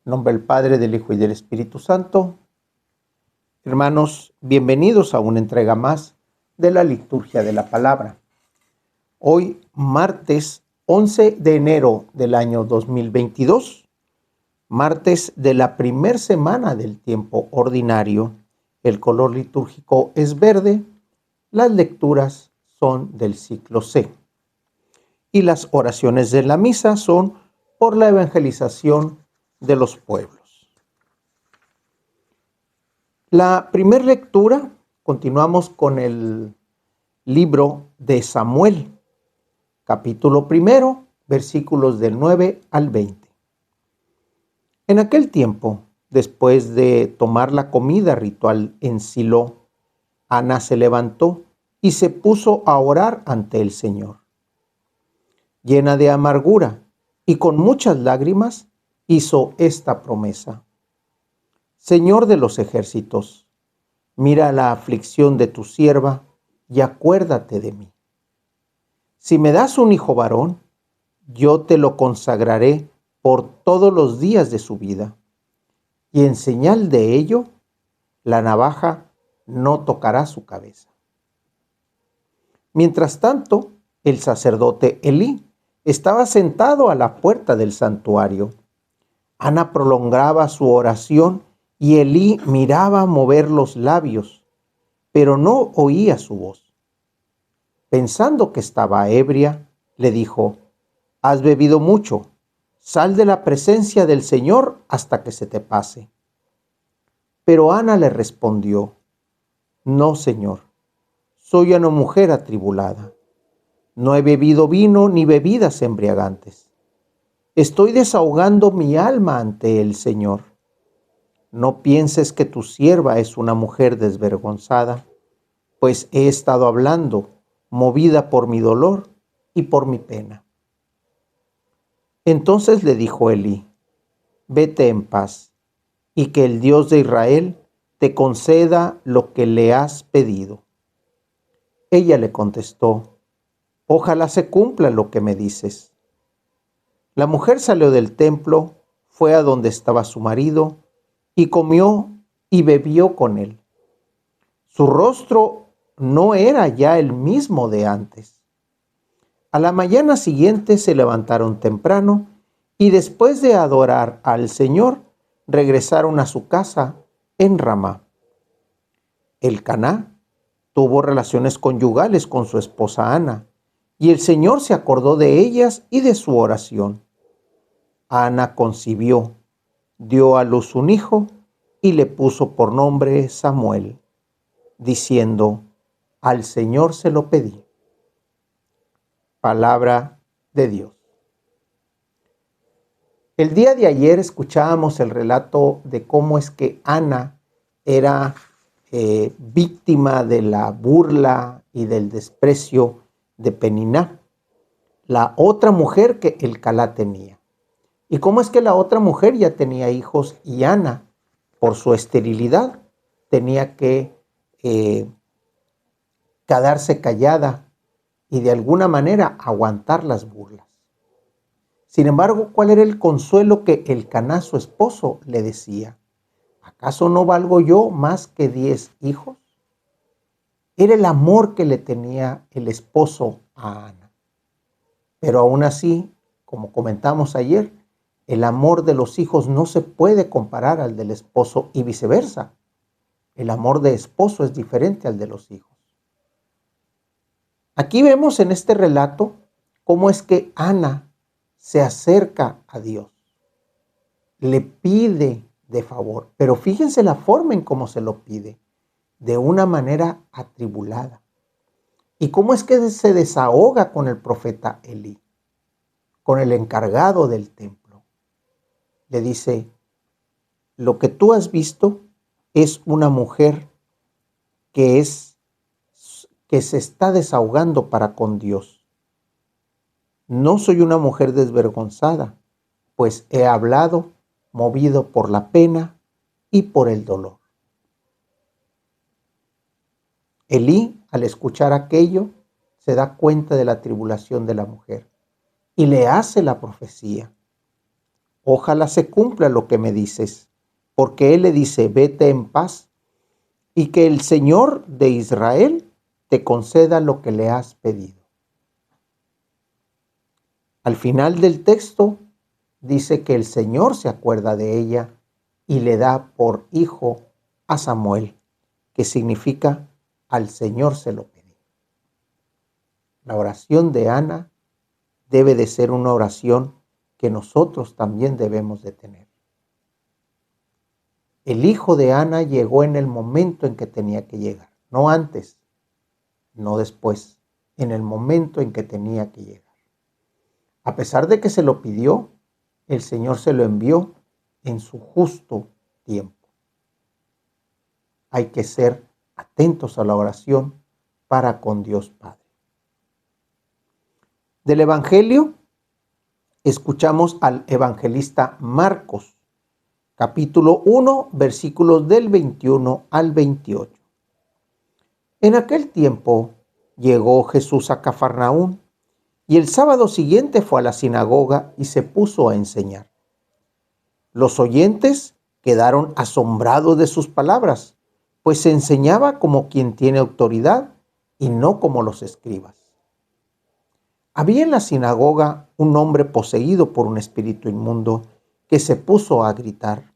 En nombre del Padre, del Hijo y del Espíritu Santo. Hermanos, bienvenidos a una entrega más de la liturgia de la palabra. Hoy, martes 11 de enero del año 2022, martes de la primer semana del tiempo ordinario. El color litúrgico es verde, las lecturas son del ciclo C. Y las oraciones de la misa son por la evangelización de los pueblos. La primera lectura, continuamos con el libro de Samuel, capítulo 1, versículos del 9 al 20. En aquel tiempo, después de tomar la comida ritual en Silo, Ana se levantó y se puso a orar ante el Señor. Llena de amargura y con muchas lágrimas, hizo esta promesa: Señor de los ejércitos, mira la aflicción de tu sierva y acuérdate de mí. Si me das un hijo varón, yo te lo consagraré por todos los días de su vida, y en señal de ello, la navaja no tocará su cabeza. Mientras tanto, el sacerdote Elí estaba sentado a la puerta del santuario. Ana prolongaba su oración y Elí miraba mover los labios, pero no oía su voz. Pensando que estaba ebria, le dijo: Has bebido mucho, sal de la presencia del Señor hasta que se te pase. Pero Ana le respondió: No, Señor, soy una mujer atribulada. No he bebido vino ni bebidas embriagantes. Estoy desahogando mi alma ante el Señor. No pienses que tu sierva es una mujer desvergonzada, pues he estado hablando, movida por mi dolor y por mi pena. Entonces le dijo Elí: Vete en paz, y que el Dios de Israel te conceda lo que le has pedido. Ella le contestó: Ojalá se cumpla lo que me dices. La mujer salió del templo, fue a donde estaba su marido, y comió y bebió con él. Su rostro no era ya el mismo de antes. A la mañana siguiente se levantaron temprano y después de adorar al Señor, regresaron a su casa en Ramá. Elcaná tuvo relaciones conyugales con su esposa Ana, y el Señor se acordó de ellas y de su oración. Ana concibió, dio a luz un hijo y le puso por nombre Samuel, diciendo: Al Señor se lo pedí. Palabra de Dios. El día de ayer escuchábamos el relato de cómo es que Ana era víctima de la burla y del desprecio de Peniná, la otra mujer que Elcaná tenía. Y cómo es que la otra mujer ya tenía hijos y Ana, por su esterilidad, tenía que quedarse callada y de alguna manera aguantar las burlas. Sin embargo, ¿cuál era el consuelo que Elcaná, su esposo, le decía? ¿Acaso no valgo yo más que 10 hijos? Era el amor que le tenía el esposo a Ana. Pero aún así, como comentamos ayer, el amor de los hijos no se puede comparar al del esposo y viceversa. El amor de esposo es diferente al de los hijos. Aquí vemos en este relato cómo es que Ana se acerca a Dios, le pide de favor, pero fíjense la forma en cómo se lo pide, de una manera atribulada. ¿Y cómo es que se desahoga con el profeta Elí, con el encargado del templo? Le dice: lo que tú has visto es una mujer que se está desahogando para con Dios. No soy una mujer desvergonzada, pues he hablado movido por la pena y por el dolor. Elí, al escuchar aquello, se da cuenta de la tribulación de la mujer y le hace la profecía. Ojalá se cumpla lo que me dices, porque él le dice, vete en paz, y que el Señor de Israel te conceda lo que le has pedido. Al final del texto dice que el Señor se acuerda de ella y le da por hijo a Samuel, que significa al Señor se lo pedí. La oración de Ana debe de ser una oración que nosotros también debemos de tener. El hijo de Ana llegó en el momento en que tenía que llegar, no antes, no después, en el momento en que tenía que llegar. A pesar de que se lo pidió, el Señor se lo envió en su justo tiempo. Hay que ser atentos a la oración para con Dios Padre. Del Evangelio escuchamos al evangelista Marcos, capítulo 1, versículos del 21 al 28. En aquel tiempo llegó Jesús a Cafarnaúm y el sábado siguiente fue a la sinagoga y se puso a enseñar. Los oyentes quedaron asombrados de sus palabras, pues se enseñaba como quien tiene autoridad y no como los escribas. Había en la sinagoga un hombre poseído por un espíritu inmundo que se puso a gritar: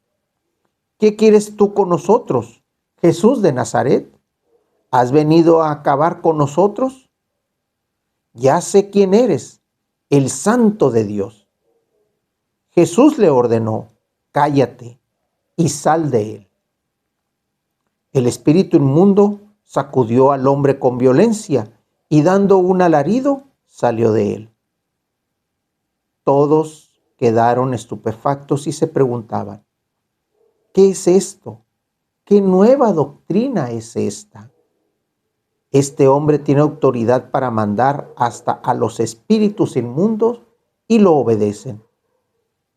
¿Qué quieres tú con nosotros, Jesús de Nazaret? ¿Has venido a acabar con nosotros? Ya sé quién eres, el Santo de Dios. Jesús le ordenó: cállate y sal de él. El espíritu inmundo sacudió al hombre con violencia y dando un alarido salió de él. Todos quedaron estupefactos y se preguntaban: ¿qué es esto? ¿Qué nueva doctrina es esta? Este hombre tiene autoridad para mandar hasta a los espíritus inmundos y lo obedecen.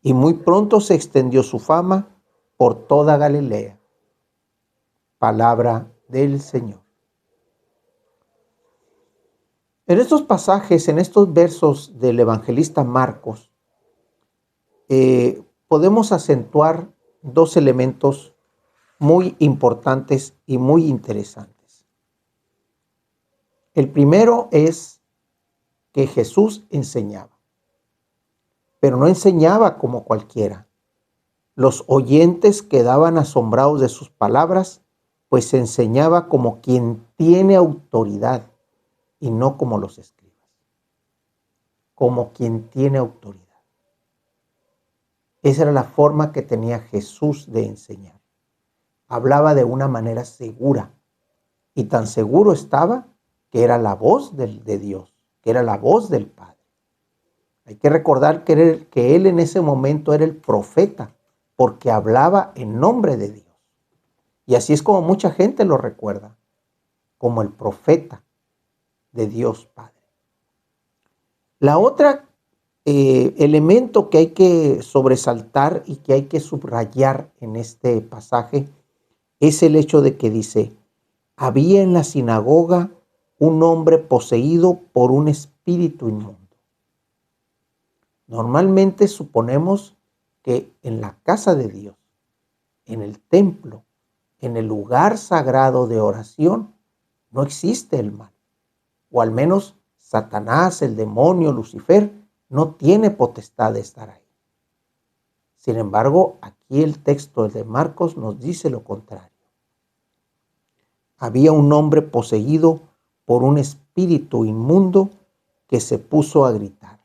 Y muy pronto se extendió su fama por toda Galilea. Palabra del Señor. En estos pasajes, en estos versos del evangelista Marcos, podemos acentuar dos elementos muy importantes y muy interesantes. El primero es que Jesús enseñaba, pero no enseñaba como cualquiera. Los oyentes quedaban asombrados de sus palabras, pues enseñaba como quien tiene autoridad y no como los escribas. Como quien tiene autoridad. Esa era la forma que tenía Jesús de enseñar. Hablaba de una manera segura, y tan seguro estaba que era la voz de Dios, que era la voz del Padre. Hay que recordar que él en ese momento era el profeta, porque hablaba en nombre de Dios. Y así es como mucha gente lo recuerda, como el profeta de Dios Padre. La otra elemento que hay que sobresaltar y que hay que subrayar en este pasaje es el hecho de que dice: había en la sinagoga un hombre poseído por un espíritu inmundo. Normalmente suponemos que en la casa de Dios, en el templo, en el lugar sagrado de oración, no existe el mal. O al menos Satanás, el demonio, Lucifer, no tiene potestad de estar ahí. Sin embargo, aquí el texto de Marcos nos dice lo contrario. Había un hombre poseído por un espíritu inmundo que se puso a gritarle.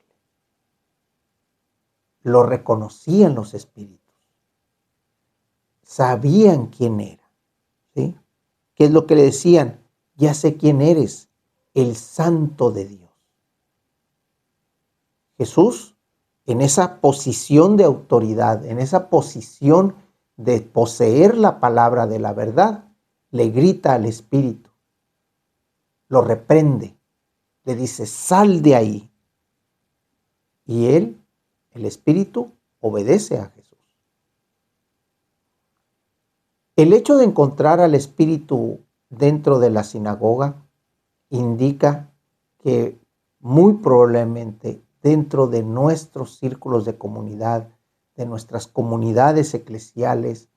Lo reconocían los espíritus. Sabían quién era. ¿Sí? ¿Qué es lo que le decían? Ya sé quién eres, el Santo de Dios. Jesús, en esa posición de autoridad, en esa posición de poseer la palabra de la verdad, le grita al espíritu, lo reprende, le dice: sal de ahí. Y él, el espíritu, obedece a Jesús. El hecho de encontrar al espíritu dentro de la sinagoga indica que muy probablemente dentro de nuestros círculos de comunidad, de nuestras comunidades eclesiales,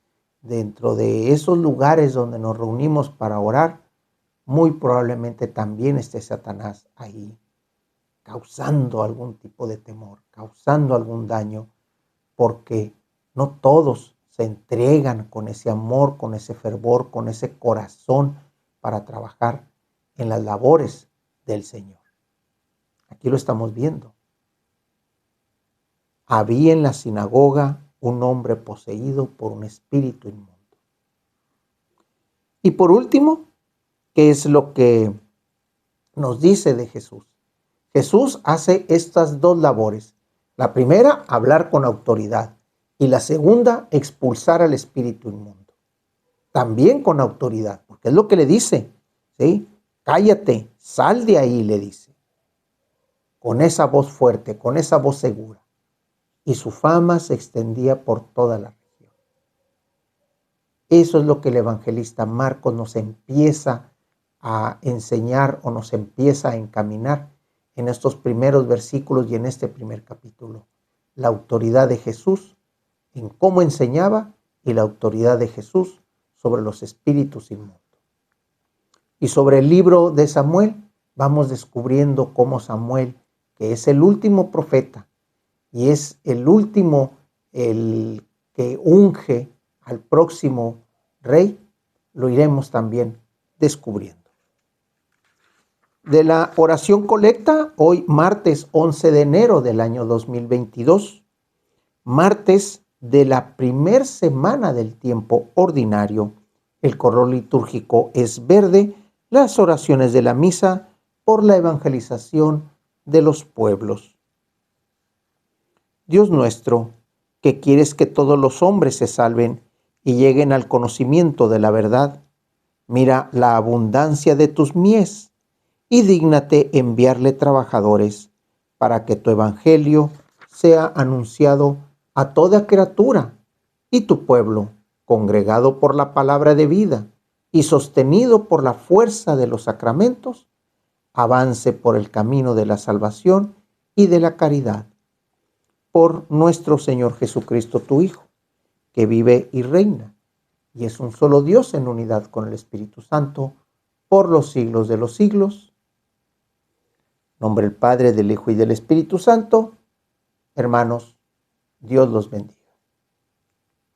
dentro de esos lugares donde nos reunimos para orar, muy probablemente también esté Satanás ahí, causando algún tipo de temor, causando algún daño, porque no todos se entregan con ese amor, con ese fervor, con ese corazón para trabajar en las labores del Señor. Aquí lo estamos viendo. Había en la sinagoga un hombre poseído por un espíritu inmundo. Y por último, ¿qué es lo que nos dice de Jesús? Jesús hace estas dos labores. La primera, hablar con autoridad. Y la segunda, expulsar al espíritu inmundo. También con autoridad, porque es lo que le dice, ¿sí? Cállate, sal de ahí, le dice. Con esa voz fuerte, con esa voz segura. Y su fama se extendía por toda la región. Eso es lo que el evangelista Marcos nos empieza a enseñar o nos empieza a encaminar en estos primeros versículos y en este primer capítulo. La autoridad de Jesús en cómo enseñaba y la autoridad de Jesús sobre los espíritus inmundos. Y sobre el libro de Samuel vamos descubriendo cómo Samuel, que es el último profeta y es el último, el que unge al próximo rey, lo iremos también descubriendo. De la oración colecta, hoy martes 11 de enero del año 2022, martes de la primer semana del tiempo ordinario, el color litúrgico es verde, las oraciones de la misa por la evangelización de los pueblos. Dios nuestro, que quieres que todos los hombres se salven y lleguen al conocimiento de la verdad, mira la abundancia de tus mies y dígnate enviarle trabajadores para que tu evangelio sea anunciado a toda criatura y tu pueblo, congregado por la palabra de vida y sostenido por la fuerza de los sacramentos, avance por el camino de la salvación y de la caridad. Por nuestro Señor Jesucristo, tu Hijo, que vive y reina, y es un solo Dios en unidad con el Espíritu Santo, por los siglos de los siglos. En nombre del Padre, del Hijo y del Espíritu Santo. Hermanos, Dios los bendiga.